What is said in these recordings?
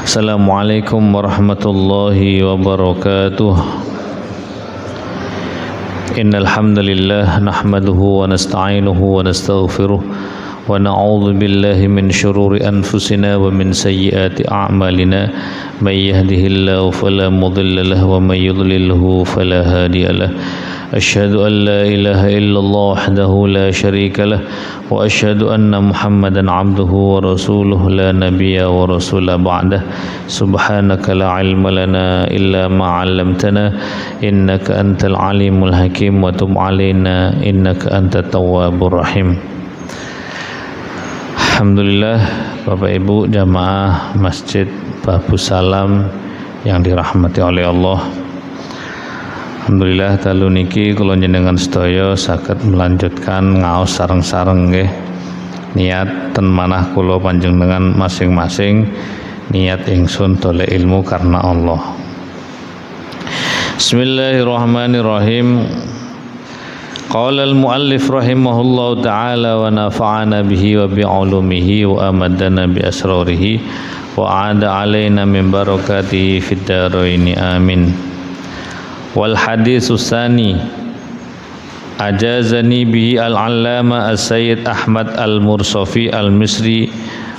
Assalamualaikum warahmatullahi wabarakatuh. Innal hamdalillah nahmaduhu wa nasta'inuhu wa nastaghfiruh wa na'udzu billahi min shururi anfusina wa min sayyiati a'malina may yahdihillahu fala mudilla lahu wa may yudlilhu fala hadiya lahu. Asyhadu an la ilaha illallah wahdahu la syarika lah wa asyhadu anna Muhammadan abduhu wa rasuluhu la nabiyya wa rasula ba'dah. Subhanaka la ilma lana illa ma 'allamtana innaka antal alimul hakim wa tub 'alaina innaka antat tawwabur rahim. Alhamdulillah, Bapak Ibu jamaah Masjid Babus Salam yang dirahmati oleh Allah. Alhamdulillah dalu niki kula njenengan sedaya saged melanjutkan ngaos sareng-sareng nggih. Niat ten manah kula panjenengan masing-masing niat ingsun toleh ilmu karena Allah. Bismillahirrahmanirrahim. Qala al-muallif rahimahullahu ta'ala wa nafa'ana bihi wa bi'ulumihi wa amadana bi asrarihi wa 'ada 'alaina min barakatihi fid dharain amin. Wal haditsus tsani ajazani bihi al-allama as-sayyid Ahmad al-Mursafi al-Misri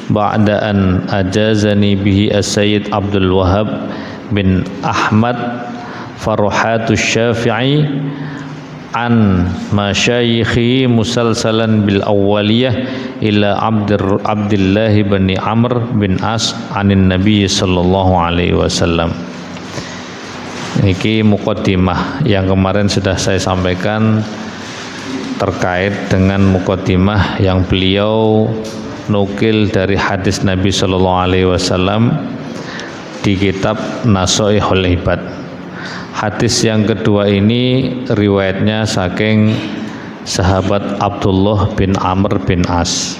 ba'da an ajazani bihi as-sayyid Abdul Wahhab bin Ahmad Farhatus Syafi'i an masyayikhi musalsalan bil awwaliyah ila Abdullah bin Amr bin As anin Nabi sallallahu alaihi wasallam. Ini muqaddimah yang kemarin sudah saya sampaikan terkait dengan muqaddimah yang beliau nukil dari hadis Nabi Sallallahu Alaihi Wasallam di kitab Nasoihul Ibad. Hadis yang kedua ini riwayatnya saking sahabat Abdullah bin Amr bin As.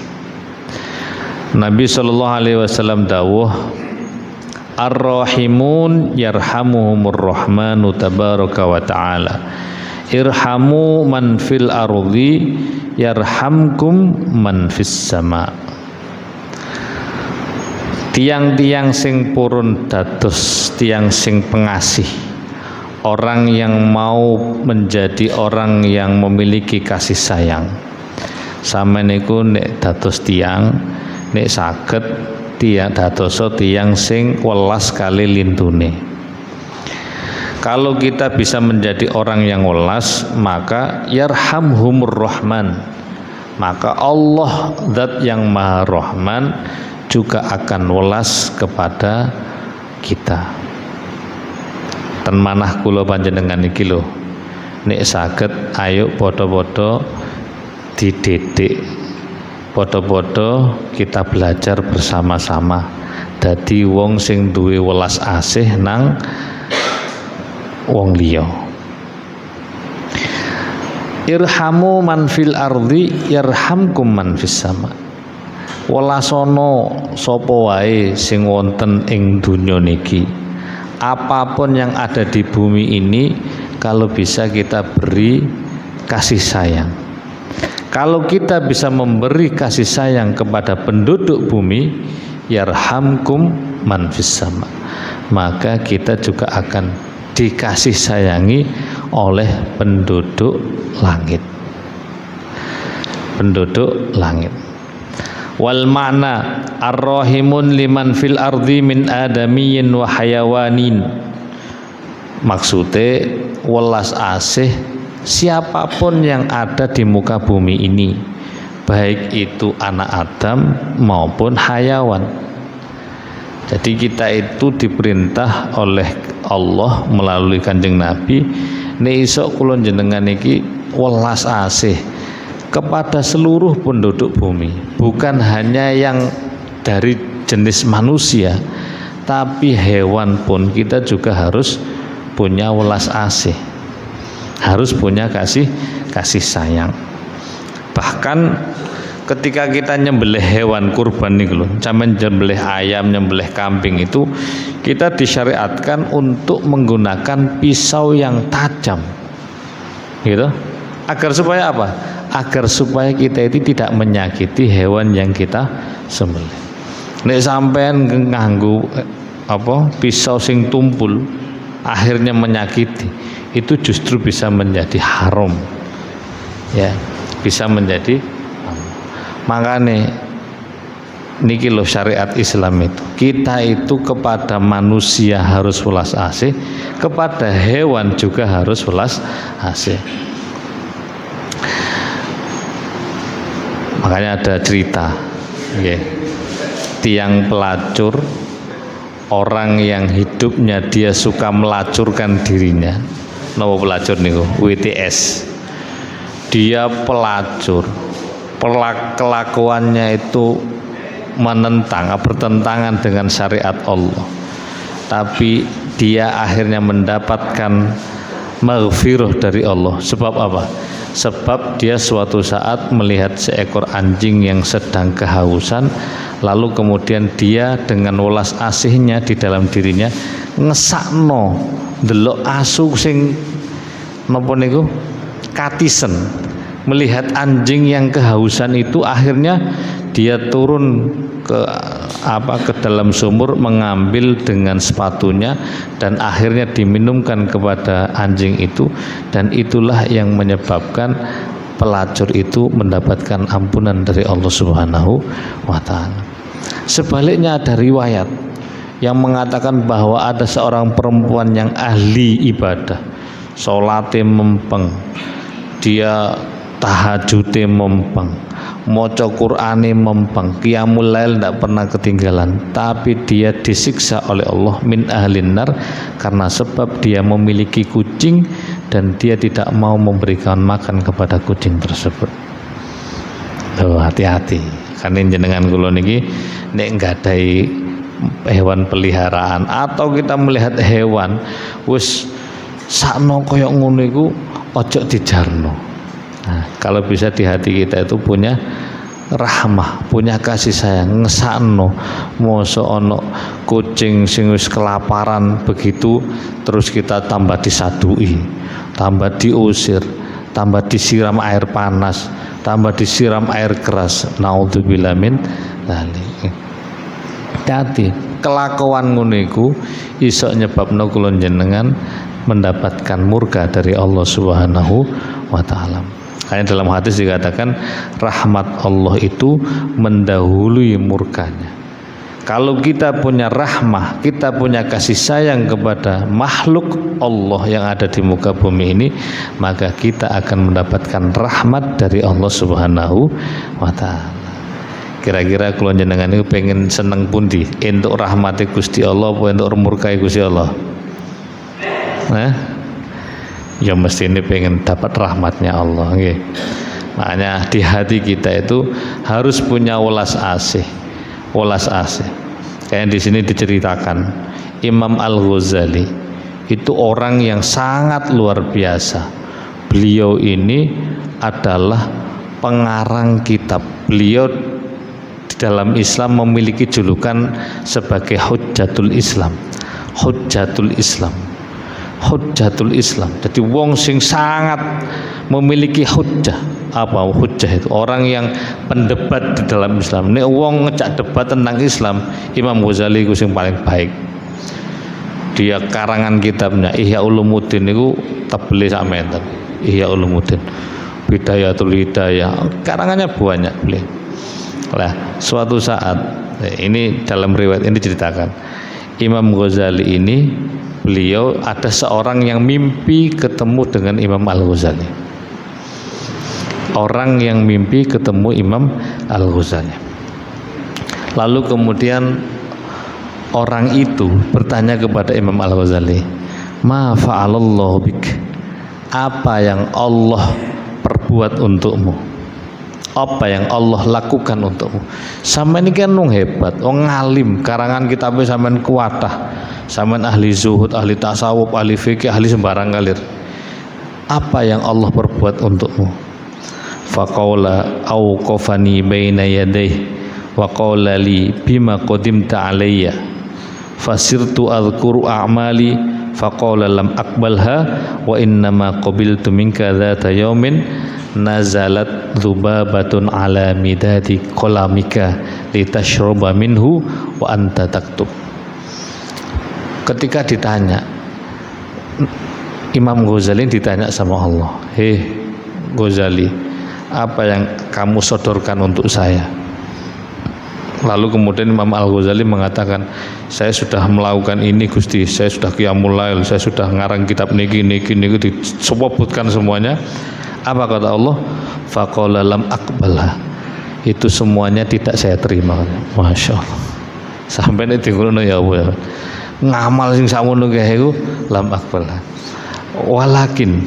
Nabi Sallallahu Alaihi Wasallam dawuh, Ar-rahimun yarhamuhumur rahmanu tabaraka wa ta'ala. Irhamu man fil ardi yarhamkum man fis sama. Tiang-tiang sing purun dados tiang sing pengasih, orang yang mau menjadi orang yang memiliki kasih sayang. Sampeyan niku nek dados tiang nek saged tiang dadoso tiang sing welas kali lintune. Kalau kita bisa menjadi orang yang welas, maka yarhamhumur rahman, maka Allah zat yang maha rahman juga akan welas kepada kita. Ten manah kula panjenengan iki lho, nek saged ayo padha-padha dididik, padha-padha kita belajar bersama-sama dadi wong sing duwe welas asih nang wong liya. Irhamu man fil ardi yarhamkum man fis sama. Welasana sapa wae sing wonten ing donya niki. Apapun yang ada di bumi ini, kalau bisa kita beri kasih sayang. Kalau kita bisa memberi kasih sayang kepada penduduk bumi, yarhamkum man fis sama, maka kita juga akan dikasih sayangi oleh penduduk langit. Penduduk langit. Wal makna ar-rahimun liman fil ardi min adamiyyin wa hayawanin. Maksudnya welas asih siapapun yang ada di muka bumi ini, baik itu anak Adam maupun hayawan. Jadi kita itu diperintah oleh Allah melalui Kanjeng Nabi, nek isok kula jenengan iki welas asih kepada seluruh penduduk bumi, bukan hanya yang dari jenis manusia, tapi hewan pun kita juga harus punya welas asih, harus punya kasih sayang. Bahkan ketika kita nyembelih hewan kurban nih loh, sampean nyembelih ayam, nyembelih kambing itu kita disyariatkan untuk menggunakan pisau yang tajam, gitu. Agar supaya apa? Agar supaya kita itu tidak menyakiti hewan yang kita sembelih. Nek sampean nganggo pisau sing tumpul, akhirnya menyakiti, itu justru bisa menjadi haram, ya, bisa menjadi. Makanya niki loh syariat Islam itu, kita itu kepada manusia harus welas asih, kepada hewan juga harus welas asih. Makanya ada cerita, tiang pelacur, orang yang hidupnya dia suka melacurkan dirinya. Napa pelacur niku? WTS. Dia pelacur. Kelakuannya itu bertentangan dengan syariat Allah, tapi dia akhirnya mendapatkan maghfirah dari Allah. Sebab apa? Sebab dia suatu saat melihat seekor anjing yang sedang kehausan, lalu kemudian dia dengan welas asihnya di dalam dirinya ngesakno delok asu sing napa niku katisen. Melihat anjing yang kehausan itu, akhirnya dia turun ke dalam sumur, mengambil dengan sepatunya dan akhirnya diminumkan kepada anjing itu, dan itulah yang menyebabkan pelacur itu mendapatkan ampunan dari Allah Subhanahu wa taala. Sebaliknya ada riwayat yang mengatakan bahwa ada seorang perempuan yang ahli ibadah, salate mempeng, dia tahajudnya mempeng, maca Qur'ane mempeng, qiyamul lail tidak pernah ketinggalan, tapi dia disiksa oleh Allah min ahlin nar karena sebab dia memiliki kucing dan dia tidak mau memberikan makan kepada kucing tersebut. Tuh, hati-hati, karena jenengan kula niki nek nggadahi hewan peliharaan atau kita melihat hewan wis sakno koyok ngono iku ojo dijarno. Nah, kalau bisa di hati kita itu punya rahmah, punya kasih sayang, ngesakno mosok ono kucing sing wis kelaparan begitu terus kita tambah disadui, tambah diusir, tambah disiram air panas, tambah disiram air keras. Naudzubillah min dzalik. Hati, kelakuan ngono iku iso nyebabno kula jenengan mendapatkan murka dari Allah Subhanahu wa taala. Karena dalam hadis dikatakan rahmat Allah itu mendahului murkanya. Kalau kita punya rahmah, kita punya kasih sayang kepada makhluk Allah yang ada di muka bumi ini, maka kita akan mendapatkan rahmat dari Allah Subhanahu wa taala. Kira-kira kula jenengan niku pengen seneng pundi? Entuk rahmate Gusti Allah apa entuk murkai Gusti Allah? Ya mesti ini pengen dapat rahmatnya Allah, nggih. Makanya di hati kita itu harus punya welas asih, welas asih. Kayak di sini diceritakan Imam Al-Ghazali itu orang yang sangat luar biasa. Beliau ini adalah pengarang kitab. Beliau di dalam Islam memiliki julukan sebagai Hujjatul Islam. Hujjatul Islam. Hujjatul Islam. Jadi wong sing sangat memiliki hujjah. Apa hujjah itu? Orang yang pendebat di dalam Islam. Nek wong ngejak debat tentang Islam, Imam Ghazali itu sing paling baik. Dia karangan kitabnya Ihya Ulumuddin itu tebele sak meter. Ihya Ulumuddin, Bidayatul Hidayah, karangannya banyak beliau. Lah, suatu saat ini dalam riwayat ini diceritakan Imam Ghazali ini, beliau ada seorang yang mimpi ketemu dengan Imam Al-Ghazali. Orang yang mimpi ketemu Imam Al-Ghazali. Lalu kemudian orang itu bertanya kepada Imam Al-Ghazali, "Ma fa'alallahu bik?" Apa yang Allah perbuat untukmu? Apa yang Allah lakukan untukmu? Sampeyan iki kan wong hebat, wong ngalim, karangan kitabnya sampeyan kuatah. Sampeyan ahli zuhud, ahli tasawuf, ahli fikih, ahli sembarang kalir. Apa yang Allah perbuat untukmu? faqala auqafani baina yadayhi wa qala li bima qadimta alayya fasirtu adhkuru a'mali faqala lam aqbalha wa innama qabiltu minka dhata yawmin nazalat dhubabatun ala midadi qalamika litashroba minhu wa anta taktub. Ketika ditanya, Imam Ghazali ditanya sama Allah, hei Ghazali, apa yang kamu sodorkan untuk saya? Lalu kemudian Imam Al-Ghazali mengatakan, saya sudah melakukan ini Gusti, saya sudah qiyamul lail, saya sudah ngarang kitab niki disebutkan semuanya. Apa kata Allah? Faqala lam aqbalha. Itu semuanya tidak saya terima. Masya Allah. Sampai ini ngono ya Allah. Ngamal sing samono kae iku lam aqbalha. Walakin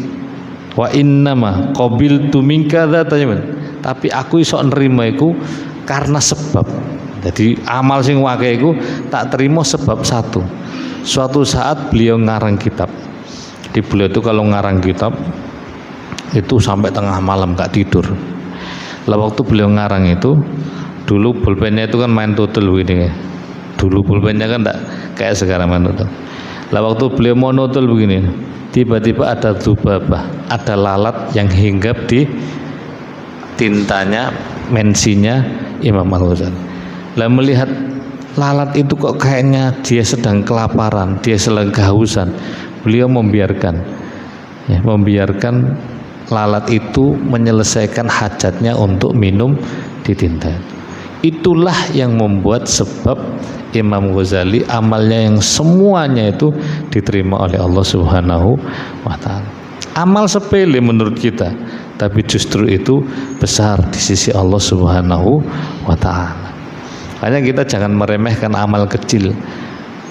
wa innama qabiltu minka dzata yamin. Tapi aku iso nerima iku karena sebab. Jadi amal sing wae iku tak terima sebab satu. Suatu saat beliau ngarang kitab. Di beliau itu kalau ngarang kitab itu sampai tengah malam gak tidur. Lah waktu beliau ngarang itu, dulu pulpennya itu kan main tutul begini. Dulu pulpennya kan enggak kayak sekarang main tutul. Lah waktu beliau mau nutul begini, tiba-tiba ada dzubabah, ada lalat yang hinggap di tintanya, mensinya Imam Al-Ghazali. Lah melihat lalat itu kok kayaknya dia sedang kelaparan, dia sedang kehausan, beliau membiarkan lalat itu menyelesaikan hajatnya untuk minum di tinta. Itulah yang membuat sebab Imam Ghazali amalnya yang semuanya itu diterima oleh Allah Subhanahu wa taala. Amal sepele menurut kita, tapi justru itu besar di sisi Allah Subhanahu wa taala. Hanya kita jangan meremehkan amal kecil.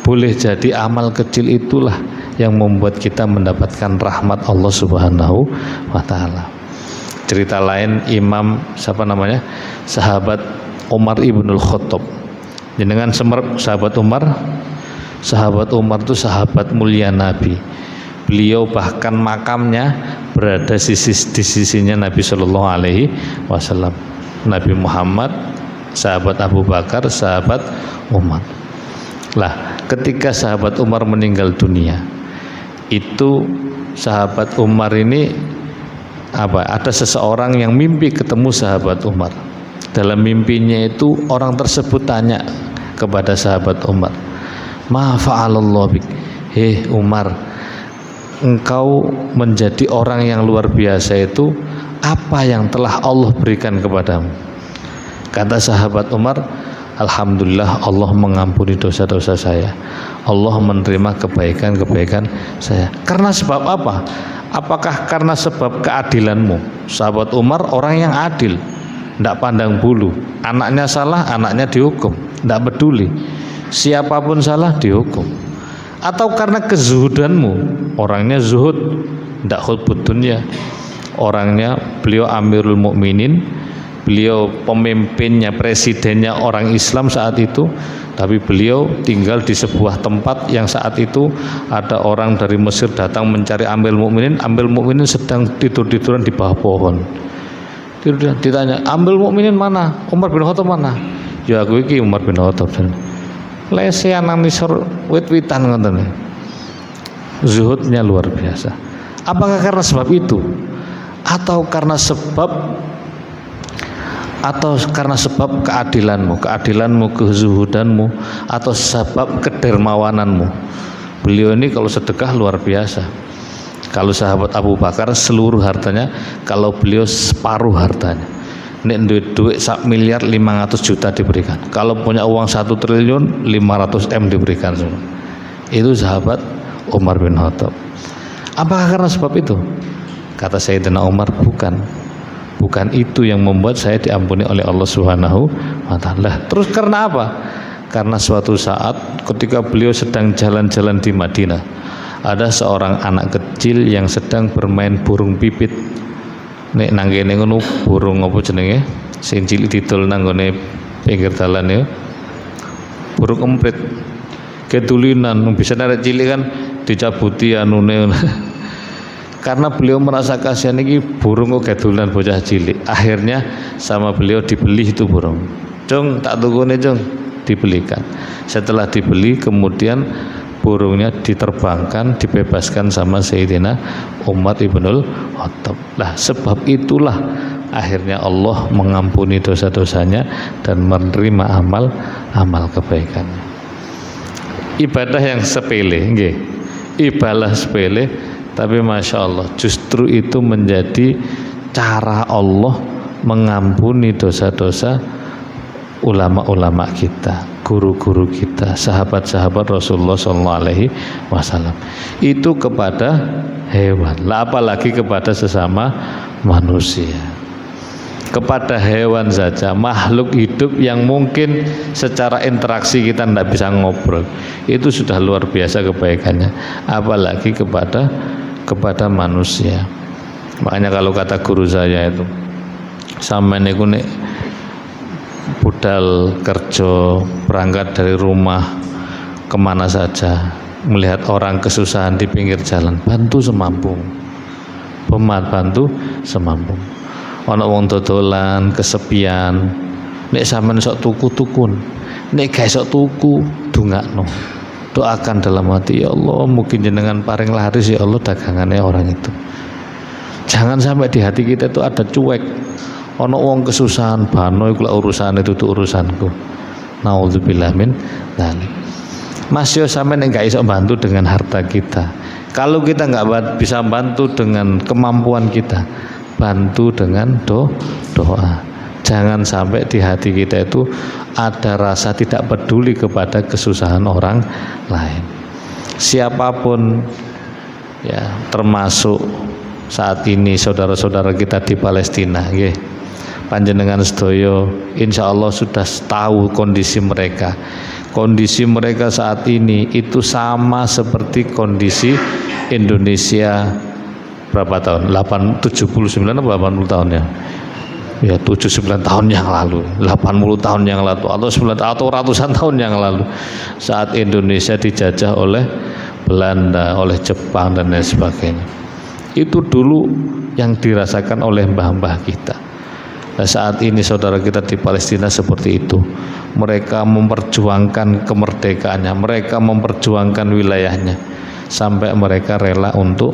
Boleh jadi amal kecil itulah yang membuat kita mendapatkan rahmat Allah Subhanahu wa taala. Cerita lain Imam sahabat Umar ibnul Khattab. Dengan sahabat Umar itu sahabat mulia Nabi. Beliau bahkan makamnya berada di sisinya Nabi Shallallahu Alaihi Wasallam. Nabi Muhammad, sahabat Abu Bakar, sahabat Umar. Lah, ketika sahabat Umar meninggal dunia, itu sahabat Umar ini ada seseorang yang mimpi ketemu sahabat Umar. Dalam mimpinya itu orang tersebut tanya kepada sahabat Umar, "Ma fa'alallahu bik?" Hei Umar, engkau menjadi orang yang luar biasa itu, apa yang telah Allah berikan kepadamu? Kata sahabat Umar, alhamdulillah Allah mengampuni dosa-dosa saya. Allah menerima kebaikan-kebaikan saya. Karena sebab apa? Apakah karena sebab keadilanmu? Sahabat Umar orang yang adil, tidak pandang bulu. Anaknya salah, anaknya dihukum, tidak peduli. Siapapun salah dihukum. Atau karena kezuhudanmu, orangnya zuhud, tidak khutbut dunia. Orangnya beliau Amirul Mukminin, beliau pemimpinnya, presidennya orang Islam saat itu, tapi beliau tinggal di sebuah tempat yang saat itu ada orang dari Mesir datang mencari Amirul Mukminin sedang tidur-tiduran di bawah pohon. Ditanya, Amirul Mukminin mana? Umar bin Khattab mana? Ya aku iki Umar bin Khattab. Lesehan nang nisor wit-witan ngoten. Zuhudnya luar biasa. Apakah karena sebab itu? Atau karena sebab keadilanmu, kezuhudanmu, atau sebab kedermawananmu? Beliau ini kalau sedekah luar biasa. Kalau sahabat Abu Bakar seluruh hartanya, kalau beliau separuh hartanya. Nek duit 1 miliar 500 juta diberikan. Kalau punya uang 1 triliun 500 M diberikan semua. Itu sahabat Umar bin Khattab. Apakah karena sebab itu? Kata Sayyidina Umar, bukan itu yang membuat saya diampuni oleh Allah Subhanahu wa taala. Terus karena apa? Karena suatu saat ketika beliau sedang jalan-jalan di Madinah, ada seorang anak kecil yang sedang bermain burung pipit. Nek nang kene ngono burung apa jenenge? Sing cilik didol nang gone pinggir dalan ya. Burung emprit. Ketulinan bisa nek cilik kan dicabuti anune. Karena beliau merasa kasihan ini burung kok kedulan bocah cilik. Akhirnya sama beliau dibeli itu burung. Jong tak tukune jong, dibelikan. Setelah dibeli kemudian burungnya diterbangkan, dibebaskan sama Sayyidina Umar ibnul Khattab. Lah sebab itulah akhirnya Allah mengampuni dosa-dosanya dan menerima amal kebaikannya. Ibadah yang sepele, nggih. Ibadah sepele, tapi masya Allah justru itu menjadi cara Allah mengampuni dosa-dosa ulama-ulama kita, guru-guru kita, sahabat-sahabat Rasulullah SAW. Itu kepada hewan, lah apalagi kepada sesama manusia. Kepada hewan saja, makhluk hidup yang mungkin secara interaksi kita tidak bisa ngobrol, itu sudah luar biasa kebaikannya, apalagi kepada manusia. Makanya kalau kata guru saya itu, sampeyan niku nek budal kerja berangkat dari rumah kemana saja, melihat orang kesusahan di pinggir jalan, bantu semampu, bantu semampu. Ana wong dodolan kesepian, nek sampean sok tuku-tukun, nek gak sok tuku dongakno, doakan dalam hati, ya Allah mungkin jenengan paring laris ya Allah dagangannya orang itu. Jangan sampai di hati kita itu ada cuek. Ana wong kesusahan bano iku urusan itu urusanku. Nauzubillah min dzalik. Mas yo sampean enggak iso bantu dengan harta kita. Kalau kita enggak bisa bantu dengan kemampuan kita, bantu dengan doa. Jangan sampai di hati kita itu ada rasa tidak peduli kepada kesusahan orang lain. Siapapun ya, termasuk saat ini saudara-saudara kita di Palestina, nggih. Panjenengan sedaya insyaallah sudah tahu kondisi mereka. Kondisi mereka saat ini itu sama seperti kondisi Indonesia berapa tahun? 79 atau 80 tahun ya? Ya 79 tahun yang lalu, 80 tahun yang lalu, atau ratusan tahun yang lalu, saat Indonesia dijajah oleh Belanda, oleh Jepang dan lain sebagainya. Itu dulu yang dirasakan oleh mbah-mbah kita. Nah, saat ini saudara kita di Palestina seperti itu. Mereka memperjuangkan kemerdekaannya, mereka memperjuangkan wilayahnya, sampai mereka rela untuk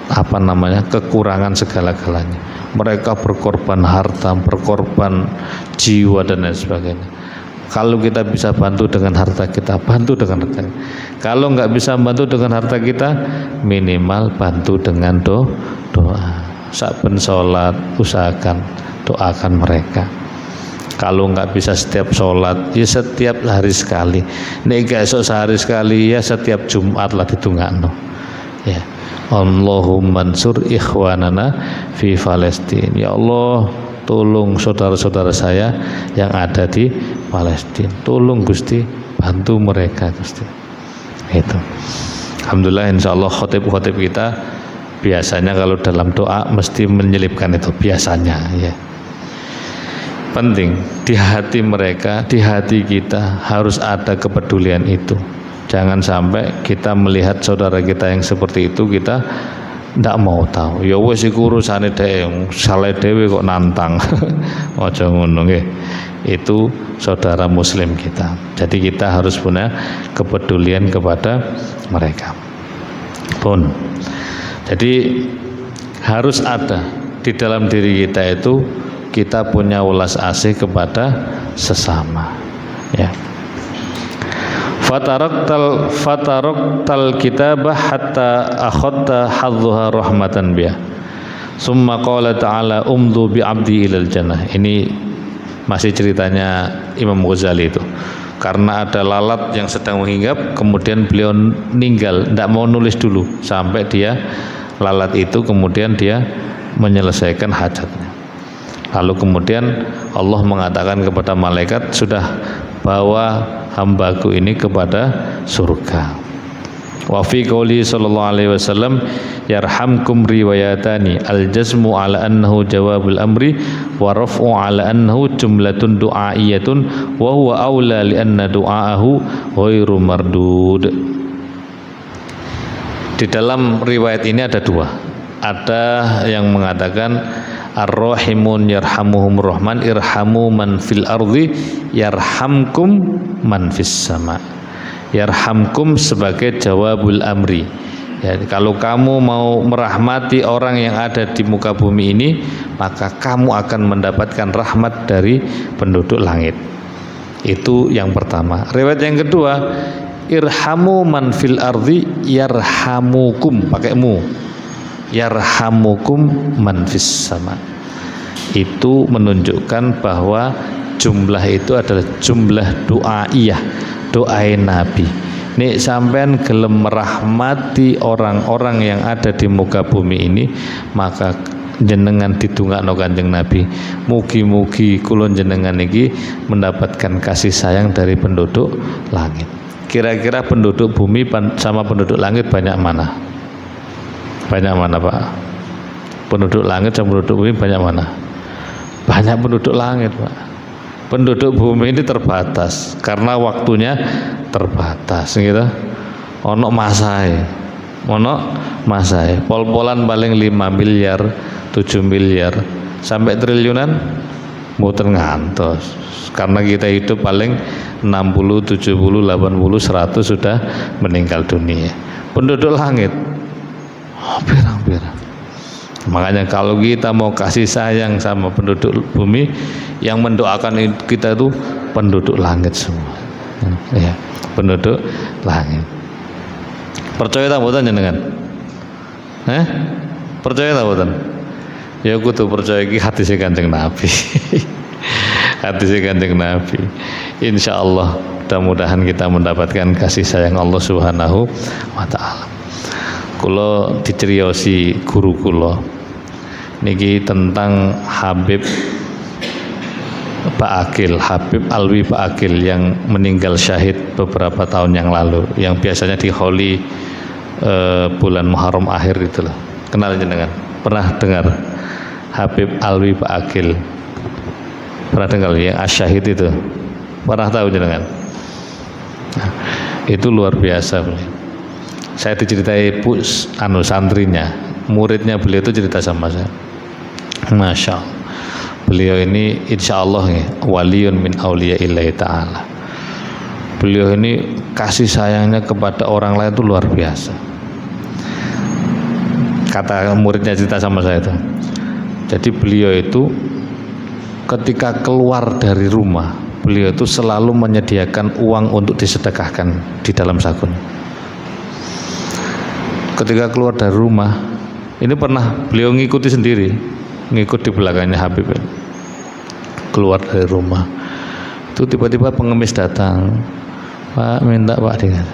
kekurangan segala-galanya. Mereka berkorban harta, berkorban jiwa dan lain sebagainya. Kalau kita bisa bantu dengan harta kita, bantu dengan harta. Kalau nggak bisa bantu dengan harta kita, minimal bantu dengan doa. Saben sholat usahakan doakan mereka. Kalau nggak bisa setiap sholat, ya setiap hari sekali. Nek gak esok sehari sekali, ya setiap Jumat lah ditungakno. Ya. Allahumma ansur ikhwanana fi Palestina. Ya Allah, tolong saudara-saudara saya yang ada di Palestina. Tolong Gusti, bantu mereka Gusti. Itu. Alhamdulillah, insyaallah khotib-khotib kita biasanya kalau dalam doa mesti menyelipkan itu biasanya, ya. Penting di hati mereka, di hati kita harus ada kepedulian itu. Jangan sampai kita melihat saudara kita yang seperti itu kita ndak mau tahu. Ya wis iku urusane dhewe, saleh dhewe kok nantang. Aja ngono nggih. Itu saudara muslim kita. Jadi kita harus punya kepedulian kepada mereka. Pun. Jadi harus ada di dalam diri kita itu, kita punya welas asih kepada sesama, ya. Fataraktal kitabah hatta akhadta hadzuha rahmatan biha. Summa qala ta'ala umdu bi 'abdi ilal jannah. Ini masih ceritanya Imam Ghazali itu. Karena ada lalat yang sedang menghinggap, kemudian beliau ninggal, tidak mau nulis dulu sampai dia lalat itu kemudian dia menyelesaikan hajatnya. Lalu kemudian Allah mengatakan kepada malaikat, sudah bawa hambaku ini kepada surga. Wa fi qouli sallallahu alaihi wasallam yarhamkum riwayatani al-jazmu ala annahu jawabul amri wa raf'u ala annahu jumlatun du'aiyatun wa huwa aula li anna du'aahu ghairu mardud. Di dalam riwayat ini ada dua. Ada yang mengatakan ar-rahimun yarhamuhumur rahman irhamu man fil ardi yarhamkum man fis sama. Yarhamkum sebagai jawabul amri. Ya, kalau kamu mau merahmati orang yang ada di muka bumi ini, maka kamu akan mendapatkan rahmat dari penduduk langit. Itu yang pertama. Riwayat yang kedua, irhamu man fil ardi yarhamukum, pakai mu. Yarhamukum man fis sama. Itu menunjukkan bahwa jumlah itu adalah jumlah doaiyah, doa Nabi. Nek sampean gelem merahmati orang-orang yang ada di muka bumi ini, maka jenengan ditungakno Kanjeng Nabi. Mugi-mugi kula jenengan iki mendapatkan kasih sayang dari penduduk langit. Kira-kira penduduk bumi sama penduduk langit banyak mana? Banyak mana, Pak? Penduduk langit sama penduduk bumi banyak mana? Banyak penduduk langit, Pak. Penduduk bumi ini terbatas karena waktunya terbatas gitu. Ono masae. Pol-polan paling 5 miliar, 7 miliar sampai triliunan mboten ngantos. Karena kita hidup paling 60, 70, 80, 100 sudah meninggal dunia. Penduduk langit pirang-pirang. Makanya kalau kita mau kasih sayang sama penduduk bumi, yang mendoakan kita itu penduduk langit semua. Ya, penduduk langit. Percaya tak mboten jenengan? Percaya tak mboten? Ya kudu percaya iki hadise Kanjeng Nabi. Hadise Kanjeng Nabi. Insyaallah mudah-mudahan kita mendapatkan kasih sayang Allah Subhanahu wa taala. Kula diceriosi guru kula niki tentang Habib Habib Alwi Pak Akil yang meninggal syahid beberapa tahun yang lalu, yang biasanya di Holy bulan Muharram akhir itu loh. Kenal jenengan? Pernah dengar Habib Alwi Pak Akil? Pernah dengar yang asyahid itu? Pernah tahu jenengan? Nah, itu luar biasa. Saya diceritai santrinya, muridnya beliau itu cerita sama saya. Masya Allah, beliau ini insya Allah ya, waliyun min awliyaillahi ta'ala. Beliau ini kasih sayangnya kepada orang lain itu luar biasa. Kata muridnya cerita sama saya itu. Jadi beliau itu ketika keluar dari rumah, beliau itu selalu menyediakan uang untuk disedekahkan di dalam sakunya. Ketika keluar dari rumah, ini pernah beliau ngikuti sendiri, ngikut di belakangnya Habib. Keluar dari rumah, itu tiba-tiba pengemis datang, Pak minta Pak dengan.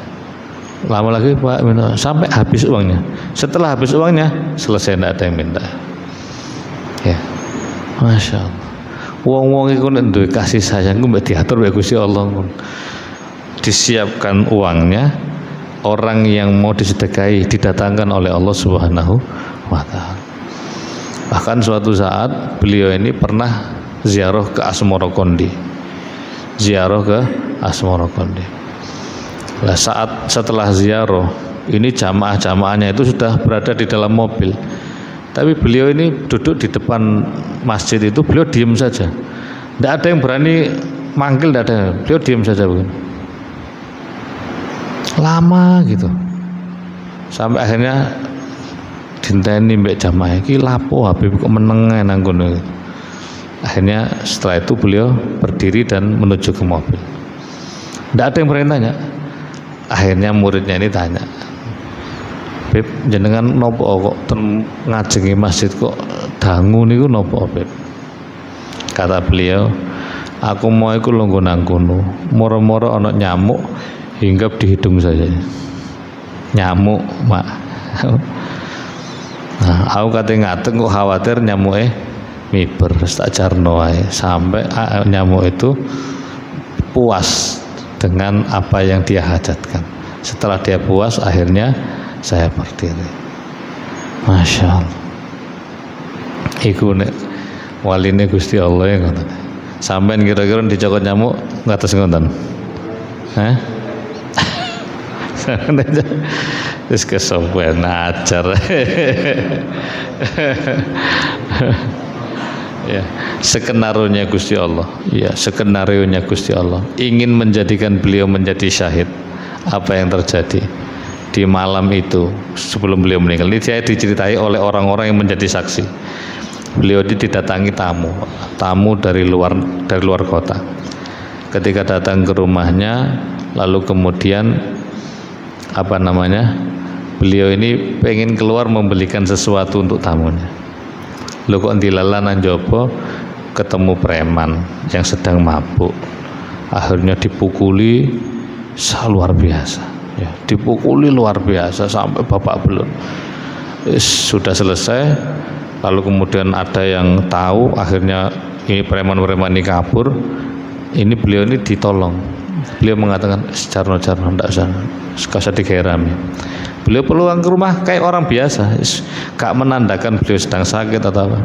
Lama lagi Pak minta, sampai habis uangnya. Setelah habis uangnya, selesai, tidak ada yang minta. Ya, Masya Allah. Wong-wong itu duwe kasih sayang, mbak diatur mbak Gusti Allah. Disiapkan uangnya. Orang yang mau disedekahi didatangkan oleh Allah Subhanahu wa taala. Bahkan suatu saat beliau ini pernah ziarah ke Asmara Kondi. Nah, setelah ziarah ini jamaah-jamaahnya itu sudah berada di dalam mobil. Tapi beliau ini duduk di depan masjid itu, beliau diam saja. Tidak ada yang berani manggil, tidak ada. Beliau diam saja begini. Lama gitu, sampai akhirnya dinteni mbek jamaah iki lapo Habib kok menenge nang kono. Akhirnya setelah itu beliau berdiri dan menuju ke mobil. Tidak ada yang berani tanya. Akhirnya muridnya ini tanya, Beb, jenengan nopo kok ngajengi masjid kok dangu niku nopo Beb? Kata beliau, aku mau iku lungguh nang kono, moro-moro ana nyamuk hinggap di hidung saja. Nyamuk, Mak. Nah, aku kate ngatek kok khawatir nyamuke miber, tak jarno ae sampai nyamuk itu puas dengan apa yang dia hajatkan. Setelah dia puas, akhirnya saya berdiri. Masya Allah. Iku nek waline Gusti Allah yang ngoten. Sampeyan kira-kira dicokot nyamuk ngatos ngoten. Wis kesopan ajar. Ya, skenarionya Gusti Allah. Ya, skenarionya Gusti Allah. Ingin menjadikan beliau menjadi syahid. Apa yang terjadi di malam itu sebelum beliau meninggal? Ini saya diceritai oleh orang-orang yang menjadi saksi. Beliau didatangi tamu dari luar kota. Ketika datang ke rumahnya, lalu kemudian beliau ini pengen keluar membelikan sesuatu untuk tamunya. Lho kok dilalanan jopo ketemu preman yang sedang mabuk, akhirnya dipukuli luar biasa, ya, dipukuli luar biasa sampai babak belur. Sudah selesai, lalu kemudian ada yang tahu, akhirnya ini preman-preman ini kabur. Ini beliau ini ditolong. Beliau mengatakan Jarno ndak sana, sekasa digerami. Beliau pulang ke rumah kayak orang biasa, gak menandakan beliau sedang sakit atau apa.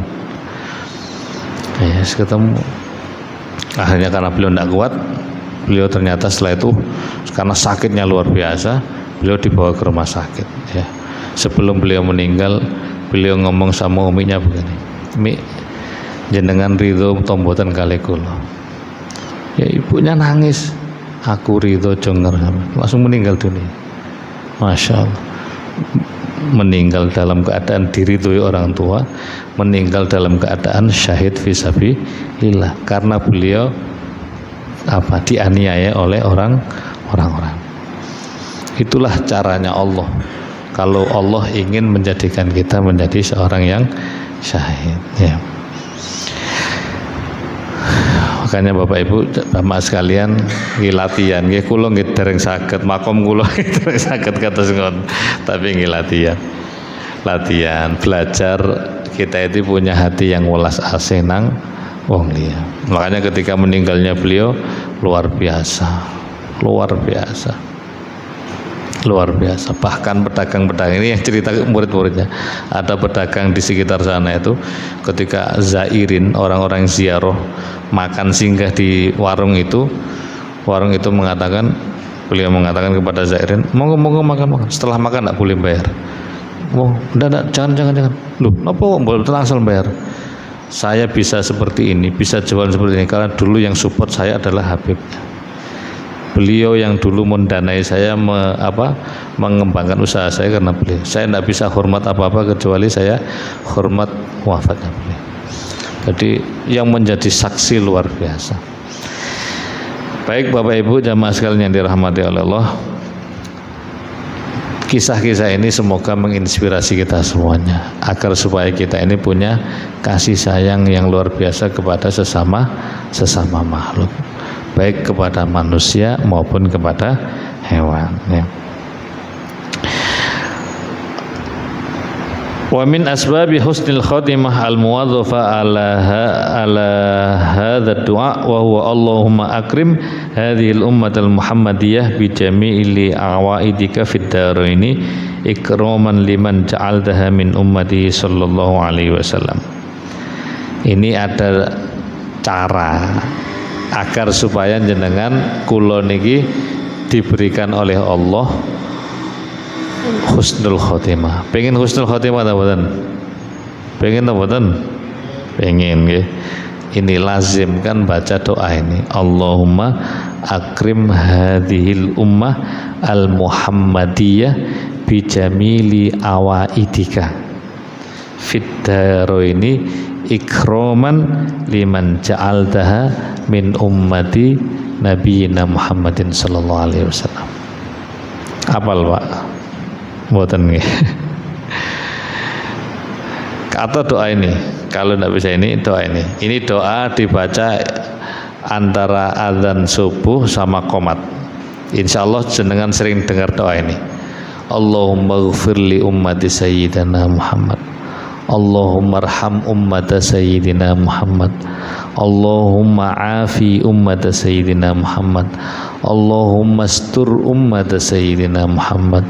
Ya, ketemu. Akhirnya karena beliau tidak kuat, beliau ternyata setelah itu karena sakitnya luar biasa, beliau dibawa ke rumah sakit. Ya. Sebelum beliau meninggal, beliau ngomong sama uminya begini, "Mi, jenengan ridho tombotan kali kula." Ya, ibunya nangis, "Aku ridho jonger." Langsung meninggal dunia. Masya Allah. Meninggal dalam keadaan diridhoi orang tua, meninggal dalam keadaan syahid fisabilillah, karena beliau dianiaya oleh orang-orang. Itulah caranya Allah. Kalau Allah ingin menjadikan kita menjadi seorang yang syahid, ya. Makanya Bapak Ibu jamaah sekalian latihan nggih, kula nggih dereng saged, makom kula dereng saged kados ngono, tapi nggih latihan belajar, kita itu punya hati yang welas asih nang wong liya. Makanya ketika meninggalnya beliau luar biasa. Bahkan pedagang-pedagang ini yang cerita murid-muridnya, ada pedagang di sekitar sana itu ketika zairin, orang-orang ziarah makan singgah di warung itu mengatakan, beliau mengatakan kepada zairin, monggo makan, setelah makan tidak boleh bayar. Enggak, jangan. Loh, napa boleh langsung bayar? Saya bisa seperti ini, bisa jualan seperti ini karena dulu yang support saya adalah Habibnya. Beliau yang dulu mendanai saya mengembangkan usaha saya karena beliau. Saya tidak bisa hormat apa-apa kecuali saya hormat wafatnya beliau. Jadi yang menjadi saksi luar biasa. Baik Bapak Ibu jamaah sekalian yang dirahmati oleh Allah, kisah-kisah ini semoga menginspirasi kita semuanya agar supaya kita ini punya kasih sayang yang luar biasa kepada sesama makhluk, baik kepada manusia maupun kepada hewan, ya. Wa min asbabi husnil khatimah al-muwadhafa ala hadha du'a wa huwa Allahumma akrim hadhil ummatal muhammadiyah bi jami'ili awaidika fid daraini ikraman liman ja'altaha min ummati sallallahu alaihi wasallam. Ini ada cara agar supaya jenengan kula niki diberikan oleh Allah husnul khotimah. Pengen husnul khotimah ta mboten? Pengen ta mboten? Pengen nggih. Ini lazim kan baca doa ini. Allahumma akrim hadhil ummah al muhammadiyah bi jamili awaidika fid daraini ikraman liman ja'altaha min ummati nabiyina Muhammadin sallallahu alaihi wasallam. Apal Pak? Mboten nggih. Atau doa ini, kalau tidak bisa ini doa ini. Ini doa dibaca antara azan subuh sama qomat. Insyaallah jenengan sering dengar doa ini. Allahumma ighfir li ummati sayyidina Muhammad. Allahumma arham ummata sayyidina Muhammad. Allahumma afi ummata sayyidina Muhammad. Allahumma astur ummata sayyidina Muhammad.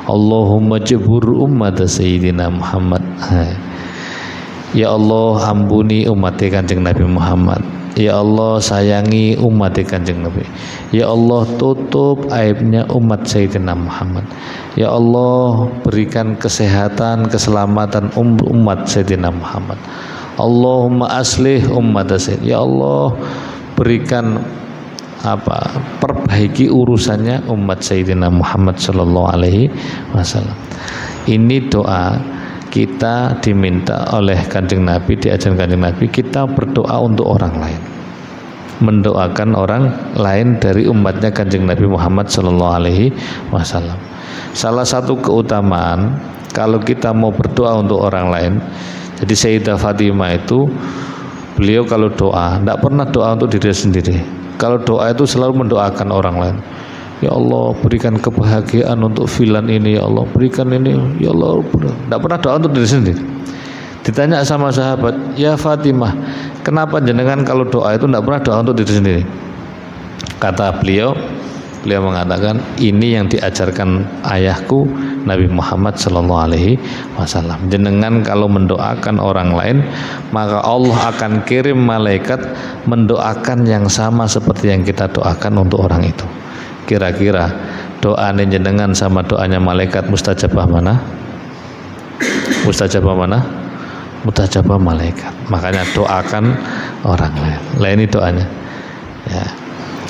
Allahumma jebur ummata sayyidina Muhammad. Ya Allah, ampuni umat Kanjeng Nabi Muhammad. Ya Allah sayangi umat Kanjeng Nabi. Ya Allah tutup aibnya umat Sayyidina Muhammad. Ya Allah berikan kesehatan, keselamatan umat Sayyidina Muhammad. Allahumma aslih umat Sayyidina. Ya Allah berikan perbaiki urusannya umat Sayyidina Muhammad sallallahu alaihi wasallam. Ini doa kita diminta oleh Kanjeng Nabi, diajarkan Kanjeng Nabi, kita berdoa untuk orang lain, mendoakan orang lain dari umatnya Kanjeng Nabi Muhammad sallallahu alaihi wasallam. Salah satu keutamaan kalau kita mau berdoa untuk orang lain, jadi Sayyidah Fatimah itu beliau kalau doa tidak pernah doa untuk diri sendiri. Kalau doa itu selalu mendoakan orang lain. Ya Allah berikan kebahagiaan untuk filan ini, ya Allah berikan ini, ya Allah. Tidak pernah doa untuk diri sendiri. Ditanya sama sahabat, ya Fatimah, kenapa jenengan kalau doa itu tidak pernah doa untuk diri sendiri? Kata beliau mengatakan, ini yang diajarkan ayahku Nabi Muhammad sallallahu alaihi wasallam. Jenengan kalau mendoakan orang lain, maka Allah akan kirim malaikat mendoakan yang sama seperti yang kita doakan untuk orang itu. Kira-kira doanya jenengan sama doanya malaikat mustajabah mana? Mustajabah mana? Mustajabah malaikat. Makanya doakan orang lain. Lah ini doanya. Ya.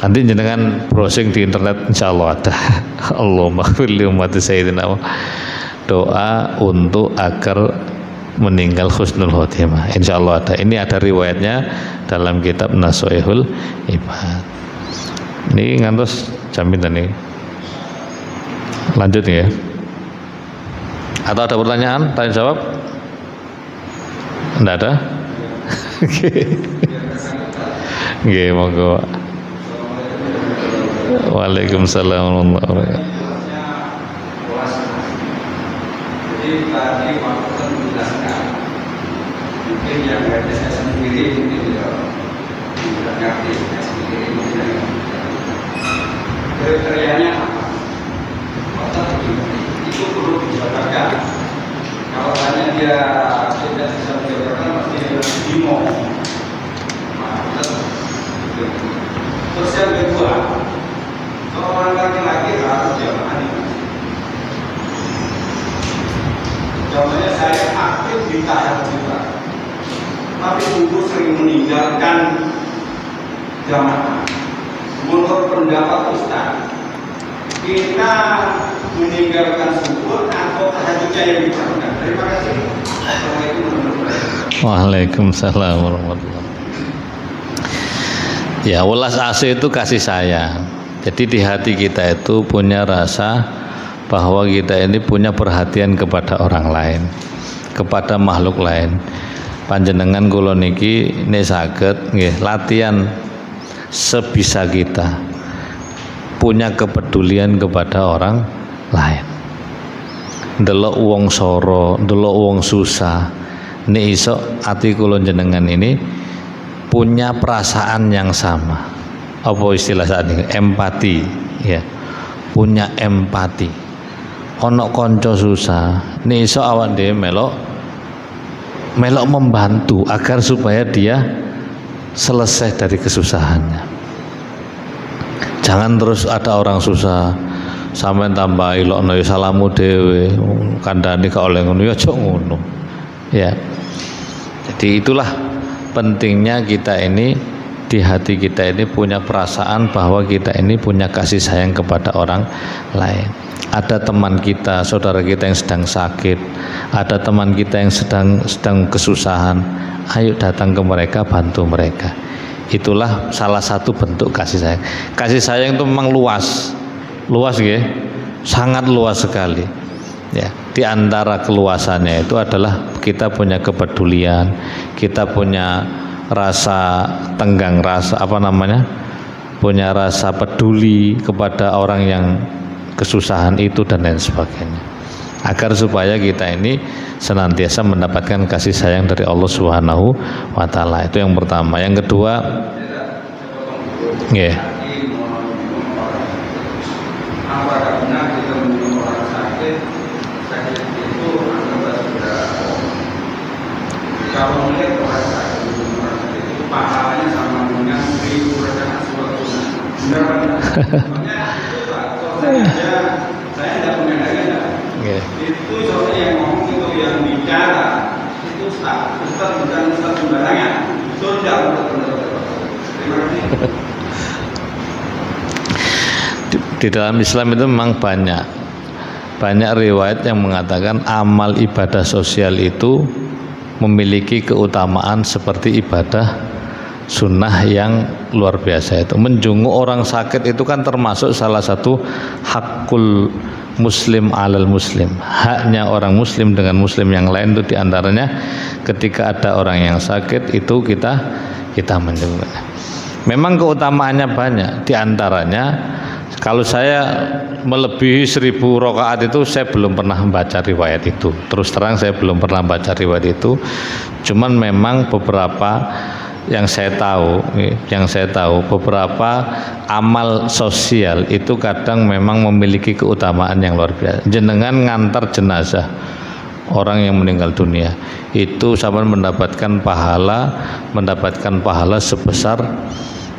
Nanti jenengan browsing di internet insyaallah ada. Allahumma ighfir li ummati sayyidina. Doa untuk agar meninggal husnul khotimah. Insyaallah ada. Ini ada riwayatnya dalam kitab Nasuihul Ibad. Ini ngantos jaminan nih. Lanjut ya. Atau ada pertanyaan? Tanya jawab? Enggak ada? Oke, monggo. Waalaikumsalam warahmatullahi wabarakatuh. Jadi tadi waktu itu menjelaskan, mungkin yang saya sendiri mungkin tidak ngerti, saya sendiri mungkin kriterianya apa? Otak itu perlu dijabarkan. Kalau hanya dia tidak bisa dijabarkan, pasti dia bingung. Terus yang kedua, seorang laki-laki harus jamaah di masjid. Contohnya saya aktif di tahajud, tapi subuh sering meninggalkan jamaah. Menurut pendapat Ustaz, kita meninggalkan subuh atau tahajudnya yang diperlukan. Terima kasih. Assalamualaikum warahmatullahi wabarakatuh. Waalaikumsalam warahmatullahi wabarakatuh. Ya, welas asih itu kasih sayang. Jadi di hati kita itu punya rasa bahwa kita ini punya perhatian kepada orang lain, kepada makhluk lain. Panjenengan kula niki saged nggih latihan sebisa kita punya kepedulian kepada orang lain. Ndelok wong soro, ndelok wong susah, nek iso ati kula jenengan ini punya perasaan yang sama. Apa istilah saat ini? Empati, ya. Punya empati. Ono konco susah, nek iso awak dhewe melok membantu agar supaya dia selesai dari kesusahannya. Jangan terus ada orang susah sampai tambah ilokno ya salamu dhewe, kandhane gak oleh ngono ya aja ngono. Ya. Jadi itulah pentingnya kita ini di hati kita ini punya perasaan bahwa kita ini punya kasih sayang kepada orang lain. Ada teman kita, saudara kita yang sedang sakit, ada teman kita yang sedang kesusahan, ayo datang ke mereka, bantu mereka. Itulah salah satu bentuk kasih sayang. Kasih sayang itu memang luas ya, sangat luas sekali. Ya, di antara keluasannya itu adalah kita punya kepedulian, kita punya rasa tenggang, punya rasa peduli kepada orang yang kesusahan itu dan lain sebagainya. Agar supaya kita ini senantiasa mendapatkan kasih sayang dari Allah Subhanahu wa taala. Itu yang pertama. Yang kedua, nggih. Apakah benar kita menyuruh orang sakit itu adalah sudah kalau melihat orang sakit itu pahalanya sama Makanya itu Pak, soalnya aja saya tidak punya agenda. Itu soalnya yang ngomong itu yang bicara itu Ustaz bukan Ustaz sembarangan. Sudah terima kasih. Di dalam Islam itu memang banyak riwayat yang mengatakan amal ibadah sosial itu memiliki keutamaan seperti ibadah sunnah yang luar biasa. Itu menjenguk orang sakit itu kan termasuk salah satu hakul muslim alal muslim, haknya orang muslim dengan muslim yang lain. Itu diantaranya ketika ada orang yang sakit itu kita menjenguk. Memang keutamaannya banyak, diantaranya kalau saya melebihi 1000 rakaat itu saya belum pernah membaca riwayat itu. Terus terang saya belum pernah baca riwayat itu. Cuman memang beberapa yang saya tahu beberapa amal sosial itu kadang memang memiliki keutamaan yang luar biasa. Jenengan ngantar jenazah orang yang meninggal dunia itu sama mendapatkan pahala sebesar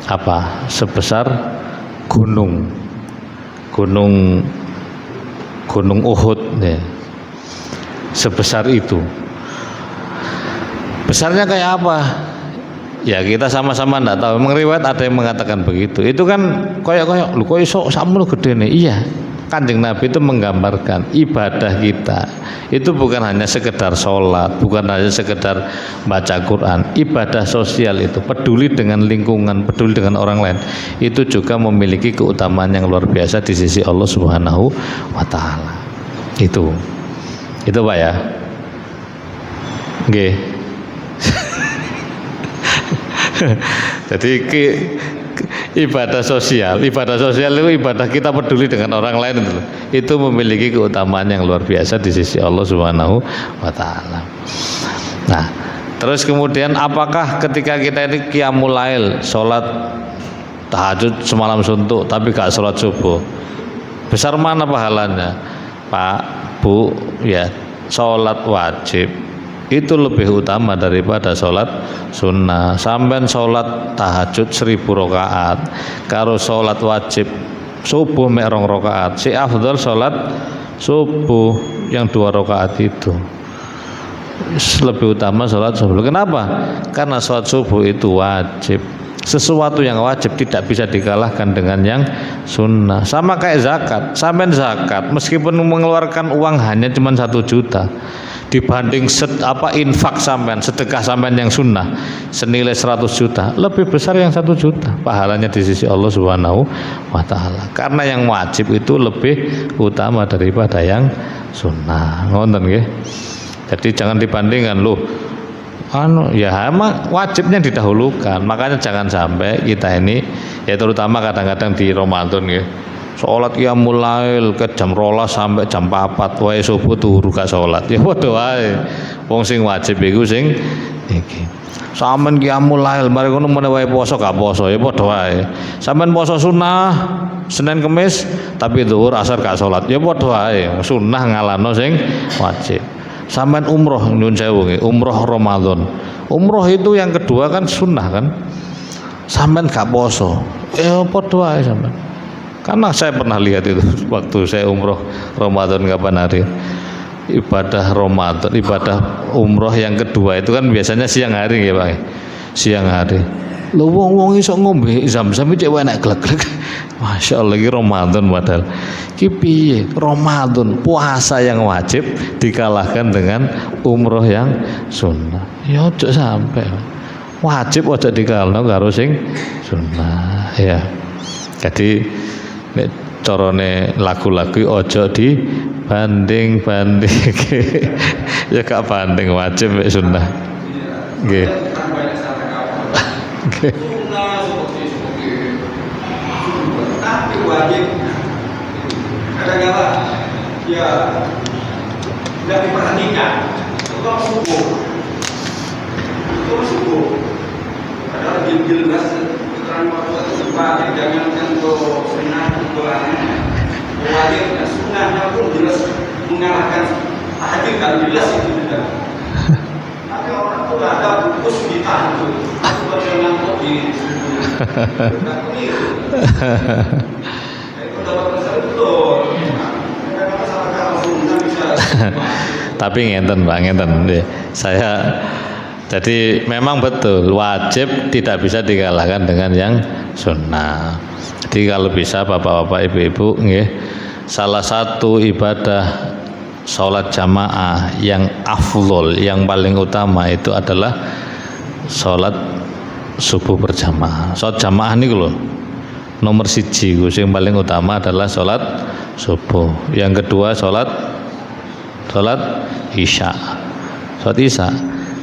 apa? Sebesar gunung Uhud ya. Sebesar itu. Besarnya kayak apa? Ya kita sama-sama enggak tahu. Memang riwayat ada yang mengatakan begitu. Itu kan koyok lu koyo sok sakmono gedene. Iya. Kanjeng Nabi itu menggambarkan ibadah kita itu bukan hanya sekedar sholat, bukan hanya sekedar baca Quran. Ibadah sosial itu peduli dengan lingkungan, peduli dengan orang lain, itu juga memiliki keutamaan yang luar biasa di sisi Allah Subhanahu wa Ta'ala. Itu Pak ya. Nggih. Jadi ibadah sosial itu ibadah kita peduli dengan orang lain itu memiliki keutamaan yang luar biasa di sisi Allah Subhanahu wa Ta'ala. Nah, terus kemudian apakah ketika kita ini qiyamul lail, sholat tahajud semalam suntuk tapi gak sholat subuh, besar mana pahalanya? Pak, Bu, ya sholat wajib itu lebih utama daripada sholat sunnah. Sampai sholat tahajud 1000 rakaat karo sholat wajib subuh mek 2 rakaat, si afdal sholat subuh yang 2 rakaat itu lebih utama sholat subuh. Kenapa? Karena sholat subuh itu wajib. Sesuatu yang wajib tidak bisa dikalahkan dengan yang sunnah. Sama kayak zakat. Sampai zakat meskipun mengeluarkan uang hanya cuma 1 juta dibanding infak sampean, sedekah sampean yang sunnah senilai 100 juta, lebih besar yang 1 juta pahalanya di sisi Allah Subhanahu wa Ta'ala. Karena yang wajib itu lebih utama daripada yang sunnah. Ngoten nggih. Jadi jangan dibandingkan loh. Ya emang wajibnya didahulukan. Makanya jangan sampai kita ini, ya terutama kadang-kadang di Ramadan ya, sholat qiyamul lail ke jam 12 sampai jam 4 wae subuh turu gak sholat. Ya padha wae. Wong sing wajib iku sing iki. Sampeyan qiyamul lail mari ngono meneh wae poso gak poso ya padha wae. Sampeyan poso sunnah Senin Kamis tapi zuhur asar gak sholat ya padha wae. Sunnah ngalahno sing wajib. Sampeyan umroh nyun sewu nggih, umroh Ramadan. Umroh itu yang kedua kan sunnah kan. Sampeyan gak poso. Ya padha wae sampeyan. Karena saya pernah lihat itu waktu saya umroh Ramadan kapan hari. Ibadah Ramadan, ibadah umroh yang kedua itu kan biasanya siang hari ya Pak. Siang hari. Lho wong-wong iso ngombe zam-zam iki enak glek-glek. Masyaallah iki Ramadan padahal. Ki piye? Ramadan puasa yang wajib dikalahkan dengan umroh yang sunnah. Ya ojo sampai. Wajib ojo dikalahno karo sing sunnah ya. Jadi nek carane lagu-lagu ojo dibanding-banding. Ya gak banding wajib mek sunnah. Nggih. Nggih. Tapi wajib kadang-kadang ya tidak diperhatikan. Itu subuh. Padahal jelas keterangan waktu itu jangankan untuk sunnah wajib dan sunnahnya pun jelas mengalahkan tahajud dan jelas itu tidak. Tapi orang itu ada bungkus di tahajud, itu bagaimana kok di subuh. pendapat saya betul. Karena masalah kalau sunnah bisa. Tapi ngenten Pak, ngenten. Saya jadi memang betul wajib tidak bisa dikalahkan dengan yang sunnah. Jadi kalau bisa bapak-bapak ibu-ibu nggih, salah satu ibadah sholat jamaah yang afdol, yang paling utama itu adalah sholat subuh berjamaah. Sholat jamaah ini loh nomor siji, yang paling utama adalah sholat subuh. Yang kedua sholat isya. Sholat isya.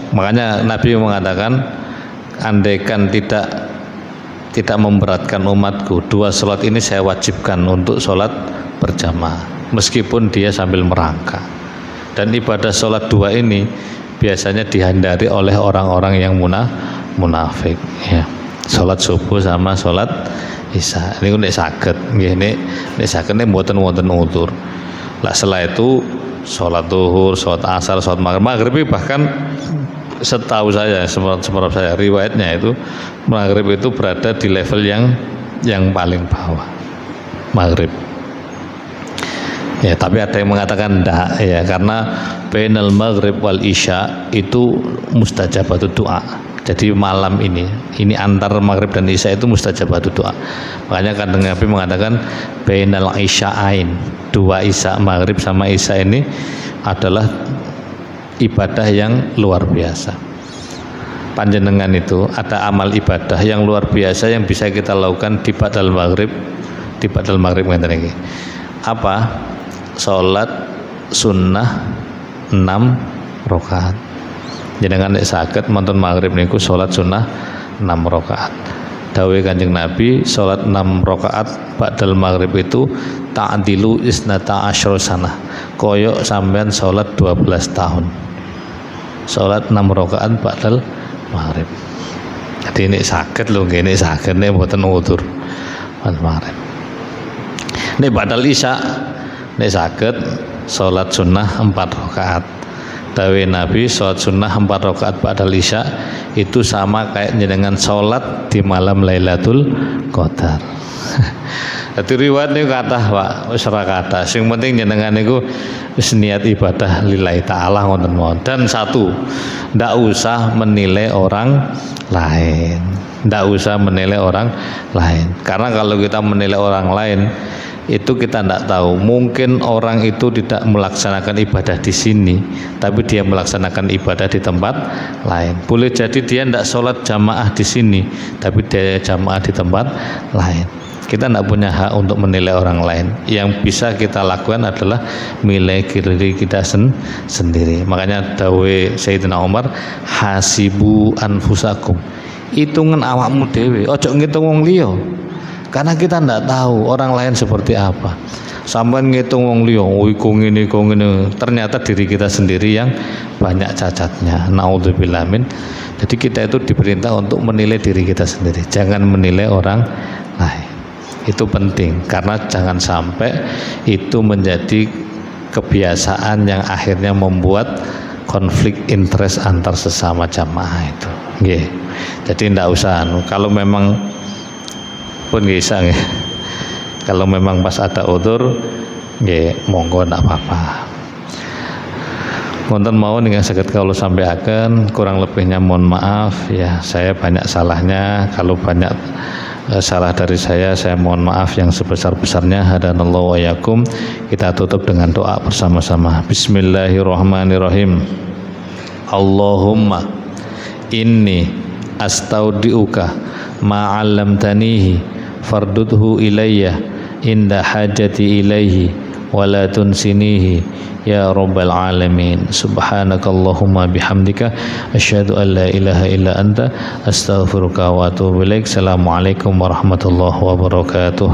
Makanya Nabi mengatakan, andaikan tidak memberatkan umatku, dua sholat ini saya wajibkan untuk sholat berjamaah, meskipun dia sambil merangkak. Dan ibadah sholat dua ini biasanya dihindari oleh orang-orang yang munafik. Ya. Sholat subuh sama sholat isya. Ini nek saged, nggih nek saged nek mboten utur. Lah setelah itu sholat zuhur, sholat asar, sholat maghrib bahkan setahu saya, semenurut saya riwayatnya itu maghrib itu berada di level yang paling bawah maghrib. Ya, tapi ada yang mengatakan enggak ya, karena bainal maghrib wal isya itu mustajabatud doa. Jadi malam ini antar maghrib dan isya itu mustajabatud doa. Makanya kadang Nabi mengatakan bainal isya'ain, dua isya maghrib sama isya ini adalah ibadah yang luar biasa. Panjenengan itu ada amal ibadah yang luar biasa yang bisa kita lakukan di ba'dal maghrib ngeten iki. Apa? Salat sunnah 6 rakaat. Jenengan nek saged monten maghrib niku salat sunnah 6 rakaat. Dawuh Kanjeng Nabi, salat 6 rakaat ba'dal maghrib itu ta'dilu isnata asyra sanah. Koyok sampean salat 12 tahun. Salat 6 rakaat ba'dal maghrib. Jadi nek saged lho, nggih nek saged nek mboten utur maghrib. Nek ba'dal isya nek saged salat sunnah 4 rakaat. Dawuh Nabi, salat sunnah 4 rakaat ba'dal isya itu sama kayak jenengan salat di malam Lailatul Qadar. Dadi riwayat niku kathah Pak, wis ora kathah. Sing penting jenengan niku wis niat ibadah lillahi taala ngoten mawon. Dan satu, ndak usah menilai orang lain. Ndak usah menilai orang lain. Karena kalau kita menilai orang lain, itu kita tidak tahu. Mungkin orang itu tidak melaksanakan ibadah di sini, tapi dia melaksanakan ibadah di tempat lain. Boleh jadi dia tidak sholat jamaah di sini, tapi dia jamaah di tempat lain. Kita tidak punya hak untuk menilai orang lain. Yang bisa kita lakukan adalah nilai diri kita sendiri. Makanya dawuh Sayyidina Umar, hasibu anfusakum, hitungan awakmu dhewe, ojo ngitung wong liya. Karena kita tidak tahu orang lain seperti apa. Sampai ngitung wong liya, iku ngene, ternyata diri kita sendiri yang banyak cacatnya. Naudzubillah min. Jadi kita itu diperintah untuk menilai diri kita sendiri, jangan menilai orang lain. Itu penting, karena jangan sampai itu menjadi kebiasaan yang akhirnya membuat konflik interest antar sesama jamaah itu. Nggih. Jadi tidak usah kalau memang pun bisa nggih. Kalau memang pas ada udzur nggih monggo ndak apa-apa. Wonten mawon ingkang saged kula sampaikan, kurang lebihnya mohon maaf ya, saya banyak salahnya. Kalau banyak salah dari saya mohon maaf yang sebesar-besarnya. Hadanallahu wa yakum. Kita tutup dengan doa bersama-sama. Bismillahirrahmanirrahim. Allahumma inni astaudiuka ma 'allamtanihi fardudhu ilayya inda hajati ilaihi wala tunsinihi ya rabbal alamin. Subhanakallahumma bihamdika asyhadu an la ilaha illa anta astaghfiruka wa atubu ilaik. Assalamualaikum warahmatullahi wabarakatuh.